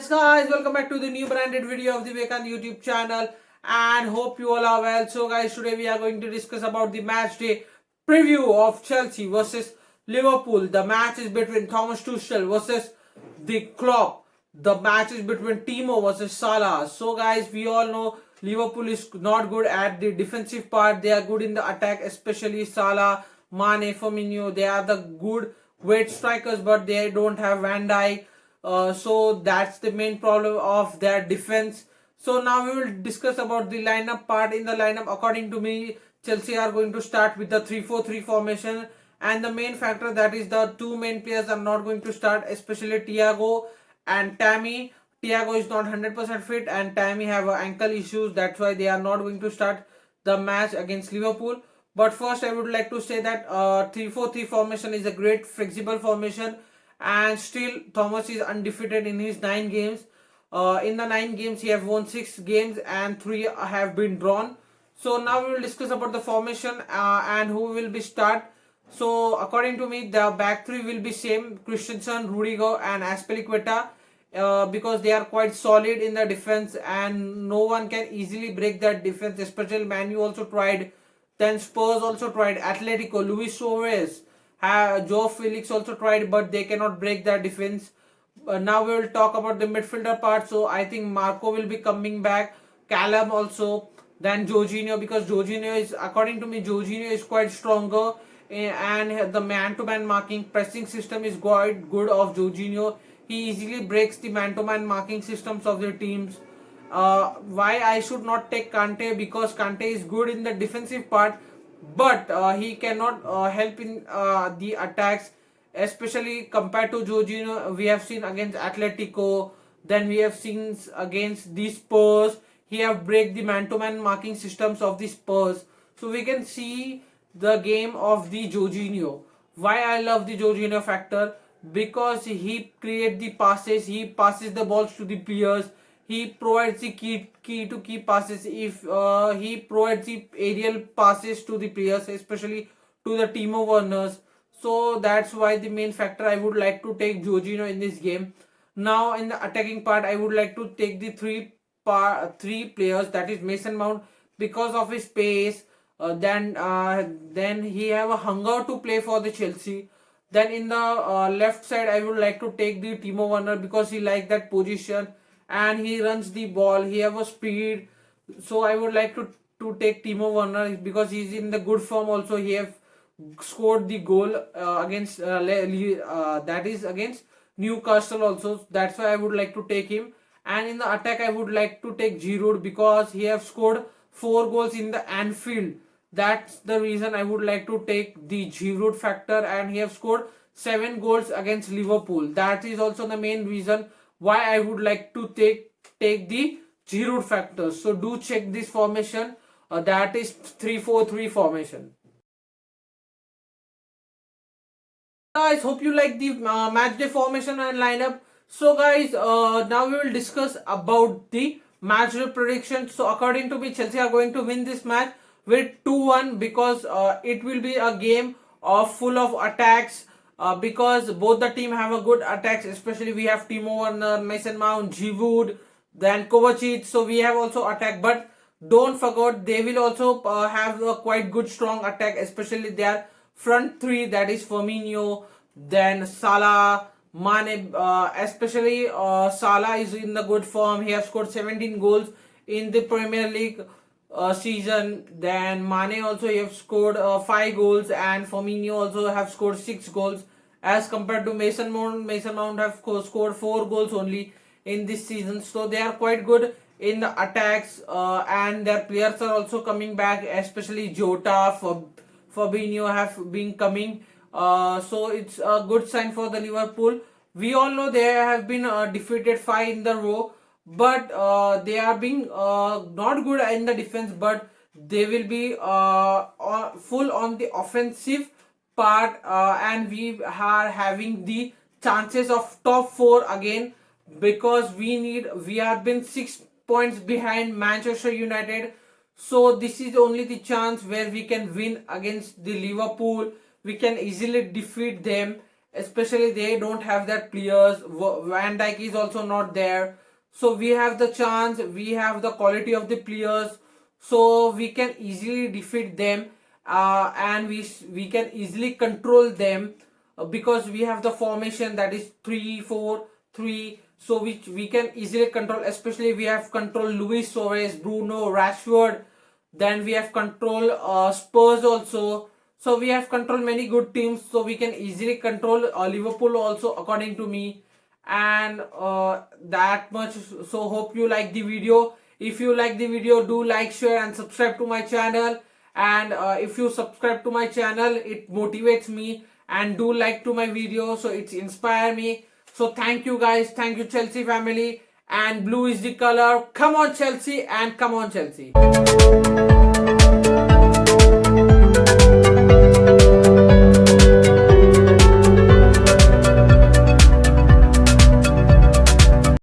guys, welcome back to the new branded video of the Vekan YouTube channel and hope you all are well. So guys, today we are going to discuss about the match day preview of Chelsea versus Liverpool. The match is between Thomas Tuchel versus the Klopp. The match is between Timo versus Salah. So guys, we all know Liverpool is not good at the defensive part. They are good in the attack, especially Salah, Mane, Firmino. They are the good weight strikers, but they don't have Van Dijk. So that's the main problem of their defense. So now we will discuss about the lineup part. In the lineup, according to me, Chelsea are going to start with the 3-4-3 formation, and the main factor that is the two main players are not going to start, especially Thiago and Tammy. Thiago is not 100% fit and Tammy have ankle issues. That's why they are not going to start the match against Liverpool. But first I would like to say that 3-4-3 formation is a great flexible formation, and still Thomas is undefeated in his 9 games. In the 9 games he have won 6 games and 3 have been drawn. So now we will discuss about the formation and who will be start. So according to me, the back 3 will be same: Christensen, Rudiger and Azpilicueta, because they are quite solid in the defense and no one can easily break that defense. Especially Man U also tried, then Spurs also tried, Atletico, Luis Suarez, Joe Felix also tried, but they cannot break their defense. Now we will talk about the midfielder part. So I think Marco will be coming back, Callum also, then Jorginho, because Jorginho is, according to me, Jorginho is quite stronger, and the man-to-man marking pressing system is quite good of Jorginho. He easily breaks the man-to-man marking systems of the teams. Why I should not take Kante? Because Kante is good in the defensive part, but he cannot help in the attacks, especially compared to Jorginho. We have seen against Atletico, then we have seen against the Spurs. He have break the man-to-man marking systems of the Spurs. So we can see the game of the Jorginho. Why I love the Jorginho factor? Because he create the passes, he passes the balls to the players, he provides the key to key passes. If he provides the aerial passes to the players, especially to the Timo Werners. So that's why the main factor I would like to take Jorginho in this game. Now in the attacking part, I would like to take the three players, that is Mason Mount, because of his pace. Then he have a hunger to play for the Chelsea. Then in the left side, I would like to take the Timo Werner, because he like that position and he runs the ball. He have a speed. So I would like to take Timo Werner because he's in the good form. Also, he have scored the goal against that is against Newcastle also. That's why I would like to take him. And in the attack, I would like to take Giroud because he have scored 4 goals in the Anfield. That's the reason I would like to take the Giroud factor, and he have scored 7 goals against Liverpool. That is also the main reason why I would like to take the Giroud factor. So do check this formation. That is 3-4-3 formation. Guys, hope you like the match day formation and lineup. So guys, now we will discuss about the match day prediction. So according to me, Chelsea are going to win this match with 2-1, because it will be a game of full of attacks, because both the team have a good attacks. Especially we have Timo Werner, Mason Mount, Giroud, then Kovacic. So we have also attack, but don't forget they will also have a quite good strong attack, especially their front 3, that is Firmino, then Salah, Mane. Especially Salah is in the good form. He has scored 17 goals in the Premier League season. Then Mane also have scored 5 goals, and Firmino also have scored 6 goals, as compared to Mason Mount. Mason Mount have scored 4 goals only in this season. So they are quite good in the attacks, and their players are also coming back, especially Jota, Fabinho have been coming. So it's a good sign for the Liverpool. We all know they have been defeated 5 in the row, but they are being not good in the defense, but they will be full on the offensive part, and we are having the chances of top 4 again, because we have been 6 points behind Manchester United. So this is only the chance where we can win against the Liverpool. We can easily defeat them, especially they don't have that players. Van Dijk is also not there, so we have the chance, we have the quality of the players, so we can easily defeat them, and we can easily control them, because we have the formation that is 3-4-3, so which we can easily control. Especially we have control Luis Suarez, Bruno, Rashford, then we have control Spurs also. So we have control many good teams, so we can easily control Liverpool also, according to me. And that much. So hope you like the video. If you like the video, do like, share and subscribe to my channel. And if you subscribe to my channel, it motivates me, and do like to my video, so it's inspire me. So thank you guys, thank you Chelsea family, and blue is the color. Come on Chelsea, and come on Chelsea.